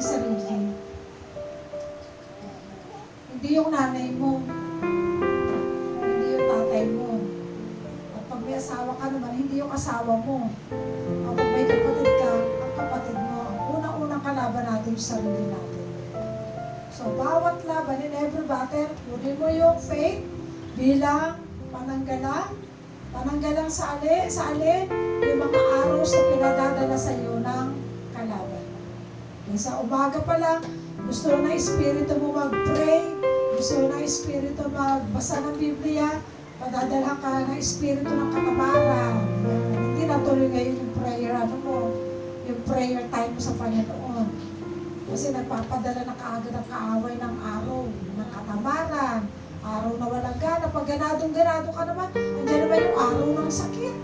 sarili. Hindi yung nanay mo. Hindi yung tatay mo. At pag may asawa ka naman, hindi yung asawa mo. At pag may kapatid ka, ang kapatid mo. Ang unang-unang kalaban natin yung sarili natin. So, bawat laban in every battle, kunin mo yung faith bilang pananggalang sa alin, yung mga arrows na pinadadala sa iyo ng kalaban. Okay, sa umaga pa lang, gusto na espiritu mo mag-pray, gusto na espiritu magbasa ng Biblia, padadala ka ng espiritu ng katamaran. Hindi natuloy ngayon yung prayer, yung prayer time mo sa Panginoon. Kasi nagpapadala na kaagad ang kaaway ng araw, ng katamaran, araw na walang gana. Pag ganadong-ganado ka naman, nandiyan naman yung araw ng sakit.